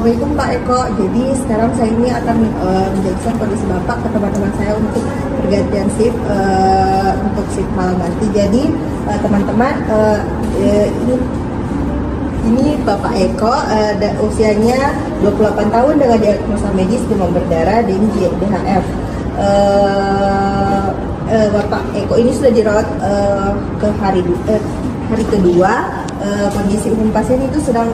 Assalamualaikum Pak Eko. Jadi sekarang saya ini akan menjelaskan kondisi Bapak ke teman-teman saya untuk pergantian shift untuk shift malam nanti. Jadi teman-teman ini Bapak Eko, usianya 28 tahun dengan diagnosa medis demam berdarah dan DHF. Bapak Eko ini sudah dirawat ke hari kedua. Kondisi umum pasien itu sedang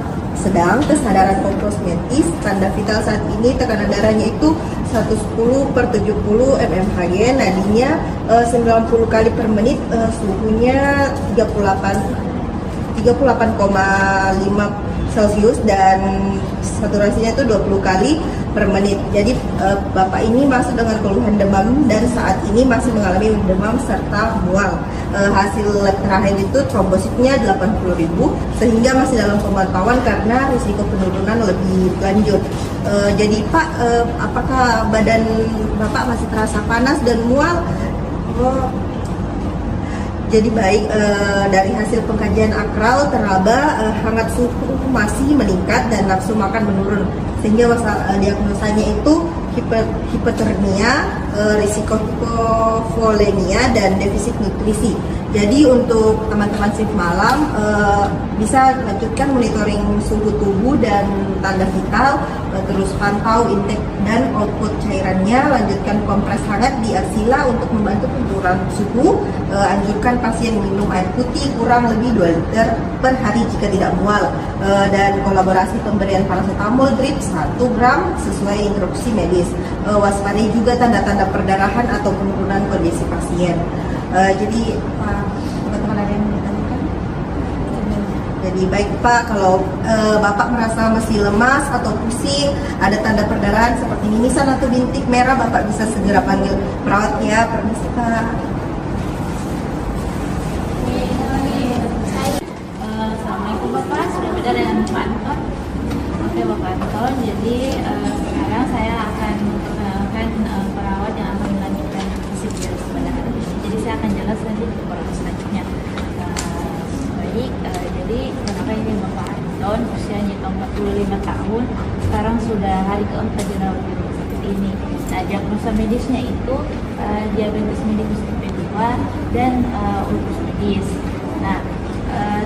kesadaran komprosmentis. Tanda vital saat ini tekanan darahnya itu 110/70 mmHg, nadinya 90 kali per menit, suhunya 38,5 Celcius dan saturasinya itu 20 kali per menit. Jadi Bapak ini masuk dengan keluhan demam dan saat ini masih mengalami demam serta mual. Hasil lab terakhir itu trombositnya 80.000 sehingga masih dalam pemantauan karena risiko penurunan lebih lanjut. Jadi Pak, apakah badan Bapak masih terasa panas dan mual? Jadi baik, dari hasil pengkajian akral teraba hangat suhu masih meningkat dan nafsu makan menurun, sehingga diagnosanya itu hipotermia, risiko hipovolemia dan defisit nutrisi. Jadi untuk teman-teman shift malam bisa lanjutkan monitoring suhu tubuh dan tanda vital, terus pantau intake dan output cairannya, lanjutkan kompres hangat di aksila untuk membantu penurunan suhu. Anjurkan pasien minum air putih kurang lebih 2 liter per hari jika tidak mual, dan kolaborasi pemberian paracetamol drip 1 gram sesuai instruksi medis. Waspadai juga tanda-tanda perdarahan atau penurunan kondisi pasien. Jadi teman-teman ada yang ditanyakan? Jadi baik Pak, kalau Bapak merasa masih lemas atau pusing, ada tanda perdarahan seperti mimisan atau bintik merah, Bapak bisa segera panggil perawat ya. Permisi Pak. Assalamualaikum Bapak, sudah beda dengan Pak Anton. Oke Bapak Anton, jadi sekarang saya akan memperkenalkan perawat yang akan melanjutkan shift pada hari ini. Jadi saya akan jelas nanti ke perawat selanjutnya. Jadi kenapa ini Bapak Anton, usianya 45 tahun, sekarang sudah hari keempat dirawat di rumah sakit ini. Nah, diagnosa medisnya itu diabetes mellitus tipe 2 dan ulkus medis. Nah,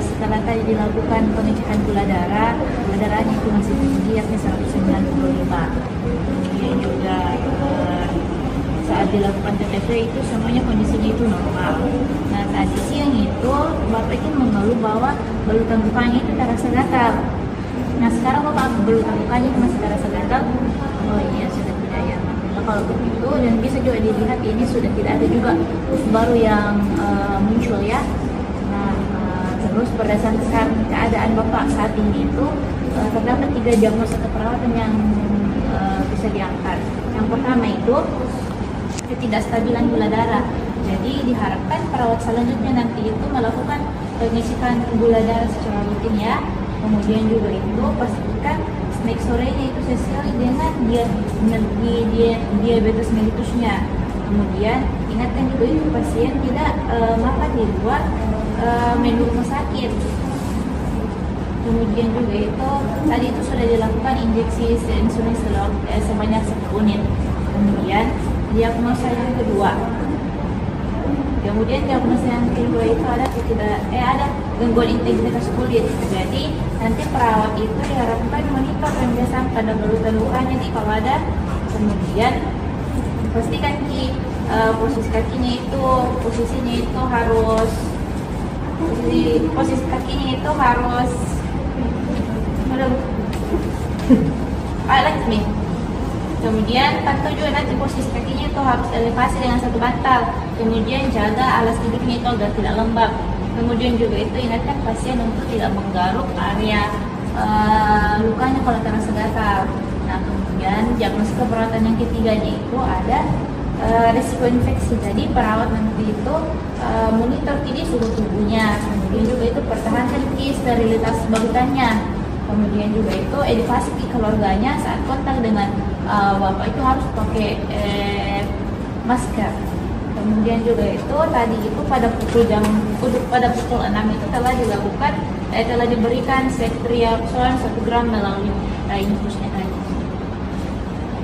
setelah tadi dilakukan pengecekan gula darahnya itu masih tinggi, yakni 195. Kemudian juga saat dilakukan TTV itu semuanya kondisinya itu normal. Nah, saat di siang itu Bapak itu mengeluh bahwa belutan mukanya itu terasa gatal. Nah, sekarang Bapak belutan mukanya itu masih terasa gatal. Oh iya, sudah tidak ya. Nah, kalau begitu, dan bisa juga dilihat ini sudah tidak ada juga baru yang muncul ya. Terus berdasarkan keadaan Bapak saat ini itu terdapat 3 diagnosa keperawatan yang bisa diangkat. Yang pertama itu ketidakstabilan gula darah. Jadi diharapkan perawat selanjutnya nanti itu melakukan pengecekan gula darah secara rutin ya. Kemudian juga itu pastikan snack sorenya itu sesuai dengan diabetes mellitusnya. Kemudian ingatkan juga itu pasien tidak makan di luar menu rumah sakit. Kemudian juga itu tadi itu sudah dilakukan injeksi insulin sebanyak 10 unit. Kemudian diagnosa yang kedua. Kemudian diagnosa yang kedua itu ada gangguan integritas kulit. Jadi nanti perawat itu diharapkan monitor pembiasaan pada belutan lukanya nih kalau ada. Kemudian pastikan posisi kakinya itu harus posisi kakinya itu harus lagi nih. Kemudian pantau juga nanti posisi kakinya itu harus elevasi dengan satu bantal. Kemudian jaga alas duduknya itu agar tidak lembab. Kemudian juga itu ingatkan pasien untuk tidak menggaruk area lukanya kalau terasa gatal. Nah, kemudian diagnosis keperawatan yang ketiganya itu ada risiko infeksi. Jadi perawat nanti itu monitor suhu tubuhnya. Kemudian juga itu pertahankan sterilitas balutannya. Kemudian juga itu edukasi keluarganya saat kontak dengan Bapak itu harus pakai masker. Kemudian juga itu tadi itu pada pukul 6 itu telah diberikan Ceftriaxone 1 gram melalui infusnya tadi.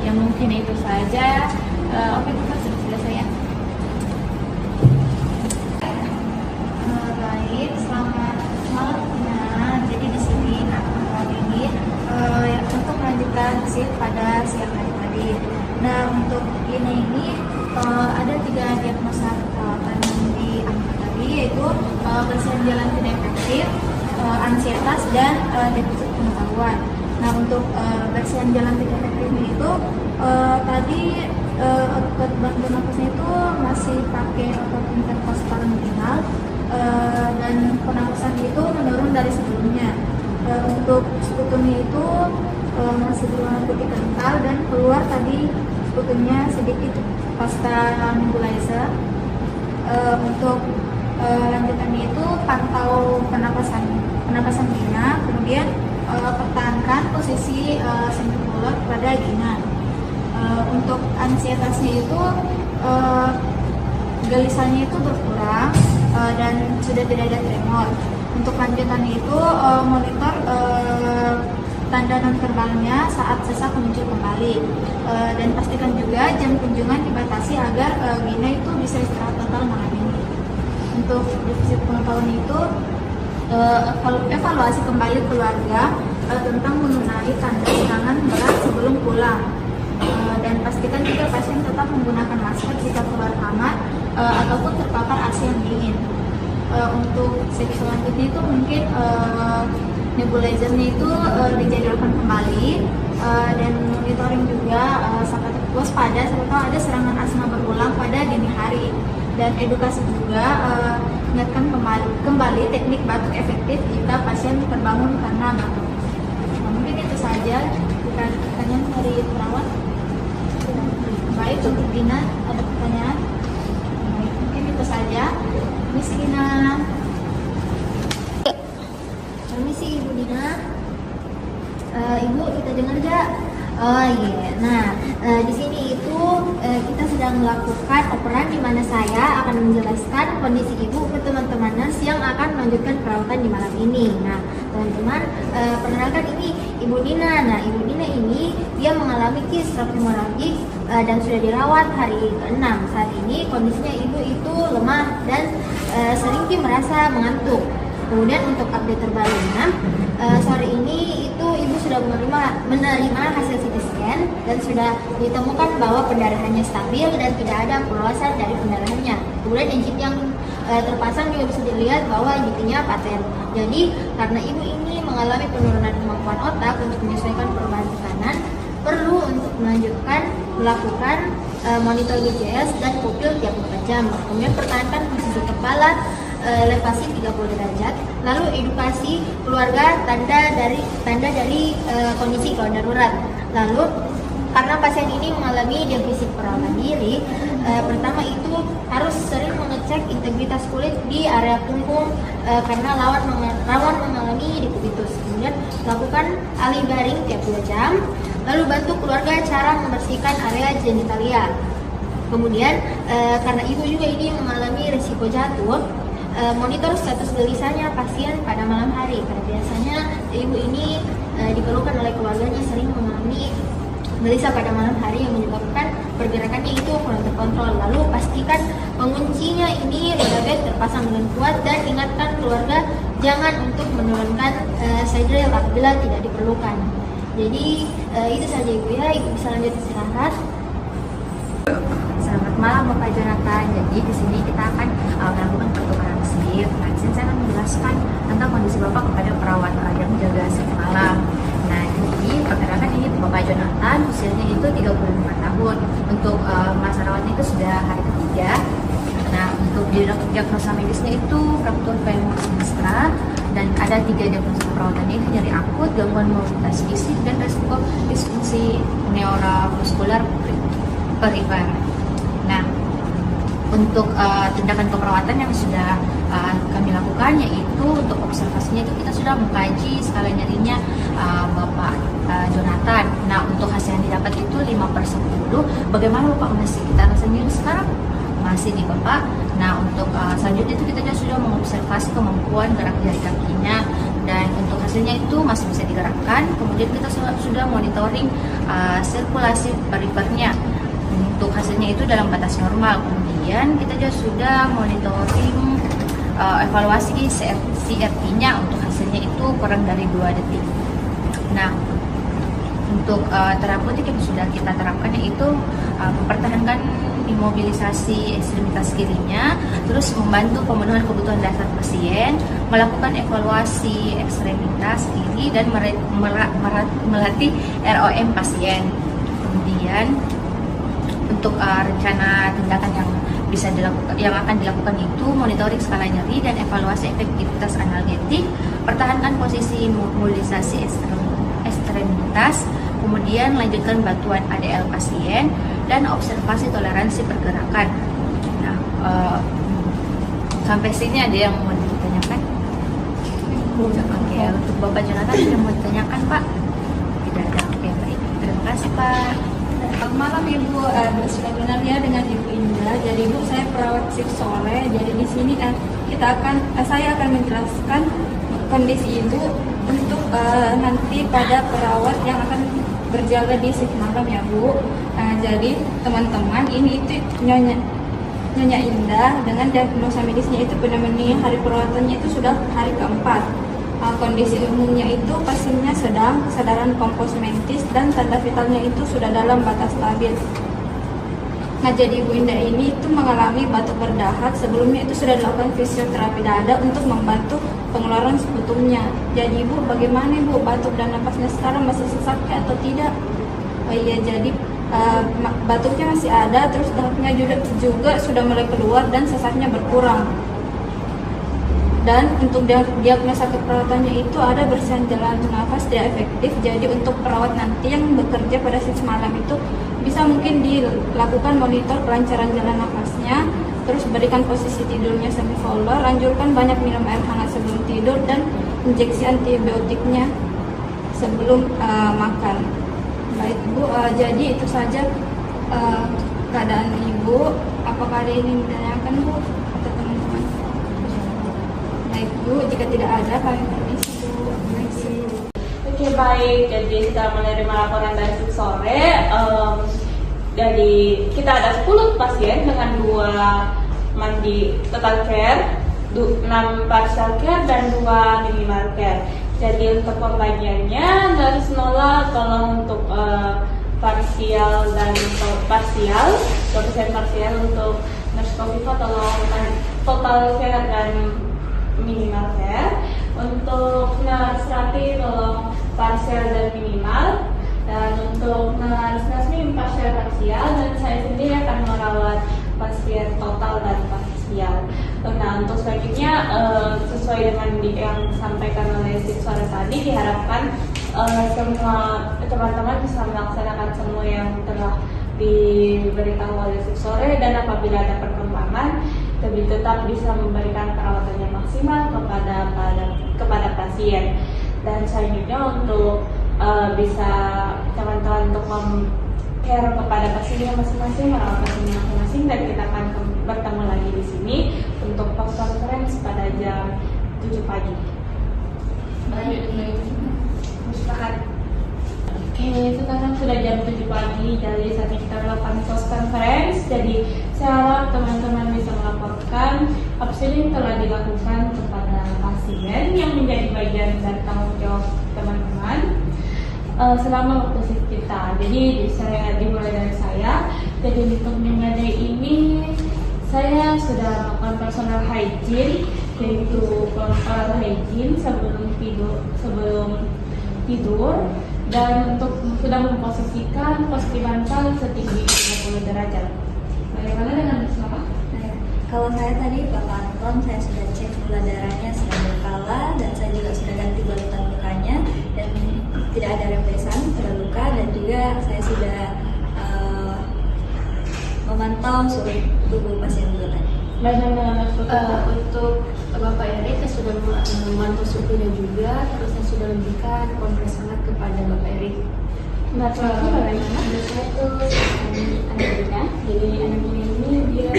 Ya mungkin itu saja. Oke, Bapak sudah selesai ya. Baik, selamat malam. Nah, jadi di sini aku kali ini untuk melanjutkan shift pada siang hari tadi. Nah, untuk ini ada 3 diagnosa perawatan yang diambil tadi, yaitu bersihan jalan tidak efektif, ansietas, dan defisit pengetahuan. Nah, untuk bersihan jalan tidak efektif itu tadi otot bantu nafasnya itu masih pakai otot interkostal nominal, dan pernapasan itu menurun dari sebelumnya. Untuk sekutumnya itu masih berwarna putih kental dan keluar tadi sekutumnya sedikit pasca nebulizer. Untuk lanjutannya itu pantau penapasan Gina, kemudian pertahankan posisi semipolot pada Gina. Untuk ansietasnya itu gelisahnya itu berkurang dan sudah tidak ada tremor. Untuk lanjutannya itu monitor tanda nonverbalnya saat sesak muncul kembali, dan pastikan juga jam kunjungan dibatasi agar Gina itu bisa istirahat total malam ini. Untuk defisit pengetahuan itu evaluasi kembali keluarga tentang mengenai tanda serangan berat sebelum pulang, dan pastikan juga pasien tetap menggunakan masker jika keluar kamar ataupun terpapar AC yang dingin. Untuk shift selanjutnya itu mungkin nebulizernya itu dijadwalkan kembali, dan monitoring juga sampai waspada siapa ada serangan asma berulang pada dini hari, dan edukasi juga ingatkan kembali teknik batuk efektif jika pasien terbangun karena batuk. Nah, mungkin itu saja pertanyaan dari perawat. Baik, untuk Dina ada pertanyaan? Baik, mungkin itu saja. Miss Dina. Permisi Ibu Dina. Ibu kita dengar gak? Oh iya. Nah, di sini itu kita sedang melakukan operan di mana saya akan menjelaskan kondisi ibu ke teman-teman nurse yang akan melanjutkan perawatan di malam ini. Nah, teman-teman, perkenalkan ini Ibu Dina. Nah, Ibu Dina ini dia mengalami stroke hemoragik dan sudah dirawat hari ke-6. Saat ini kondisinya ibu itu lemah dan sering merasa mengantuk. Kemudian untuk update terbarunya, sore ini itu ibu sudah menerima hasil CT scan dan sudah ditemukan bahwa pendarahannya stabil dan tidak ada perluasan dari pendarahannya. Kemudian engine yang terpasang juga bisa dilihat bahwa engine-nya paten. Jadi karena ibu ini mengalami penurunan kemampuan otak untuk menyesuaikan perubahan tekanan, perlu untuk melakukan monitor BCS dan pupil tiap 4 jam. Kemudian pertahankan posisi kepala elevasi 30 derajat, lalu edukasi keluarga tanda dari kondisi gawat darurat. Lalu karena pasien ini mengalami defisit perawatan diri, pertama itu harus sering mengecek integritas kulit di area punggung karena rawan mengalami dekubitus. Kemudian lakukan alih baring tiap 2 jam, lalu bantu keluarga cara membersihkan area genitalia. Kemudian karena ibu juga ini mengalami risiko jatuh, monitor status gelisahnya pasien pada malam hari, karena biasanya ibu ini dikeluhkan oleh keluarganya sering mengalami gelisah pada malam hari yang menyebabkan pergerakannya itu kurang terkontrol. Lalu pastikan penguncinya ini roda bed terpasang dengan kuat dan ingatkan keluarga jangan untuk menurunkan side rail apabila tidak diperlukan. Jadi itu saja ibu ya, ibu bisa lanjut istirahat. Selamat malam Bapak Jonathan. Jadi di sini kita akan melakukan pertukaran shift. Nah, di sini saya akan menjelaskan tentang kondisi Bapak kepada perawat yang menjaga shift malam. Nah, jadi perkenalkan ini Bapak Jonathan, usianya itu 35 tahun. Untuk masa rawatnya itu sudah hari ketiga. Nah, untuk diagnosa medisnya itu fraktur femur sinistra dan ada 3 diagnosa perawatannya itu nyeri akut, gangguan mobilitas fisik dan resiko disfungsi neurovaskular perifer. Nah, untuk tindakan keperawatan yang sudah kami lakukan yaitu untuk observasinya itu kita sudah mengkaji skala nyerinya Bapak Jonathan. Nah, untuk hasil yang didapat itu 5/10. Bagaimana Bapak masih kita rasa nyeri sekarang? Masih nih Bapak. Nah, untuk selanjutnya itu kita sudah mengobservasi kemampuan gerak jari kakinya dan untuk hasilnya itu masih bisa digerakkan. Kemudian kita sudah monitoring sirkulasi perifernya, untuk hasilnya itu dalam batas normal. Kemudian kita juga sudah monitoring evaluasi CRT-nya, untuk hasilnya itu kurang dari 2 detik. Nah, untuk terapeutik yang sudah kita terapkan yaitu mempertahankan imobilisasi ekstremitas kirinya, terus membantu pemenuhan kebutuhan dasar pasien, melakukan evaluasi ekstremitas kiri, dan melatih ROM pasien. Kemudian untuk rencana tindakan yang akan dilakukan itu monitoring skala nyeri dan evaluasi efektivitas analgetik, pertahankan posisi mobilisasi ekstremitas, kemudian lanjutkan bantuan ADL pasien, dan observasi toleransi pergerakan. Nah, sampai sini ada yang mau ditanyakan? Oke, untuk Bapak Jonathan ada yang mau ditanyakan, Pak? Tidak ada. Oke, baik. Terima kasih, Pak. Selamat malam Ibu, sebenarnya dengan Ibu Indah. Jadi Ibu, saya perawat shift sore. Jadi di sini saya akan menjelaskan kondisi Ibu untuk nanti pada perawat yang akan berjaga di shift malam ya Bu. Jadi teman-teman, ini itu Nyonya Indah dengan diagnosa medisnya itu pneumonia, hari perawatannya itu sudah hari keempat. Kondisi umumnya itu pasiennya sedang, kesadaran kompos mentis, dan tanda vitalnya itu sudah dalam batas stabil. Nah, jadi Ibu Indah ini itu mengalami batuk berdahak. Sebelumnya itu sudah dilakukan fisioterapi dada untuk membantu pengeluaran sputumnya. Jadi Ibu, bagaimana Ibu, batuk dan napasnya sekarang masih sesak atau tidak? Oh iya, jadi batuknya masih ada, terus dahaknya juga sudah mulai keluar dan sesaknya berkurang. Dan untuk diagnosa keperawatannya itu ada bersihan jalan nafas tidak efektif. Jadi untuk perawat nanti yang bekerja pada shift malam itu bisa mungkin dilakukan monitor kelancaran jalan nafasnya, terus berikan posisi tidurnya semivolar, anjurkan banyak minum air hangat sebelum tidur, dan injeksi antibiotiknya sebelum makan. Baik Bu, jadi itu saja keadaan Ibu. Apakah ada yang ingin ditanyakan Bu atau teman-teman? Baik Bu, jika tidak ada kami permisi Bu. Oke, baik, jadi setelah menerima laporan dari shift sore, jadi kita ada 10 pasien dengan 2 mandi total care, 6 partial care, dan 2 minimal care. Jadi untuk pembagiannya dari Nola tolong untuk parsial dan parsial, 2% parsial. Untuk Nurse Kofifa tolong total care dan minimal care. Untuk Nurse Rati tolong parsial dan minimal. Dan untuk Nurse Nasmi parsial, dan saya sendiri akan merawat pasien total dan parsial. Nah, untuk selanjutnya sesuai dengan yang disampaikan oleh shift sore tadi, diharapkan semua teman-teman bisa melaksanakan semua yang telah diberitahu oleh shift sore, dan apabila ada perkembangan tetap bisa memberikan perawatan yang maksimal kepada pasien. Dan selanjutnya untuk bisa teman-teman untuk care kepada pasiennya masing-masing, merawat pasiennya masing-masing, dan kita akan bertemu lagi di sini untuk post conference pada jam 7 pagi. Baik, Oke, sekarang sudah jam 7 pagi, jadi saatnya kita melakukan post conference. Jadi saya harap teman-teman bisa melaporkan apa saja yang telah dilakukan kepada pasien yang menjadi bagian dari tanggung jawab teman-teman selama waktu shift kita. Jadi saya dimulai dari saya. Jadi untuk mengenai ini saya sudah melakukan personal hygiene, yaitu oral hygiene sebelum tidur, dan untuk sudah memposisikan posisi bantal setinggi 50 derajat. Bagaimana dengan Bismillah? Kalau saya tadi Bapak Anton, saya sudah cek gula darahnya sedang berkala, dan saya juga sudah ganti balutan lukanya, dan tidak ada rembesan pada luka, dan juga saya sudah memantau suhu tubuh pasien juga tadi. Untuk Bapak Erik, saya sudah memantau suhunya juga, terus saya sudah memberikan kompres hangat kepada Bapak Erik. Mbak Suami bagaimana? Ada satu anaknya, jadi anaknya ini dia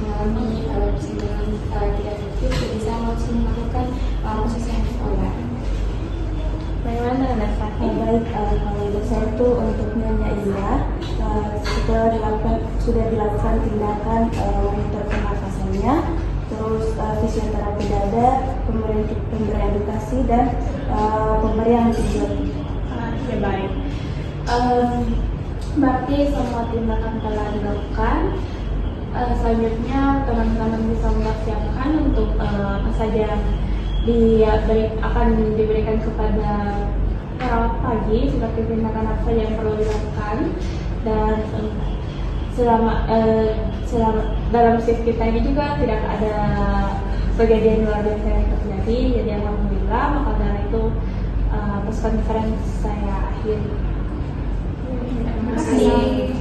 mengalami persidangan tidak efektif, jadi saya langsung melakukan proses yang sekolah. Nyonya Indah, sudah dilakukan tindakan monitor pernafasannya, terus fisioterapi dada, pemberian edukasi dan pemberian antibiotik. Oke, baik. Berarti semua tindakan telah dilakukan. Selanjutnya teman-teman bisa mempersiapkan untuk apa saja akan diberikan kepada perawat pagi, seperti tindakan apa saja yang perlu dilakukan, dan selama dalam shift kita ini juga tidak ada kejadian luar biasa yang terjadi. Jadi alhamdulillah, maka dari itu press conference saya akhiri. Terima kasih.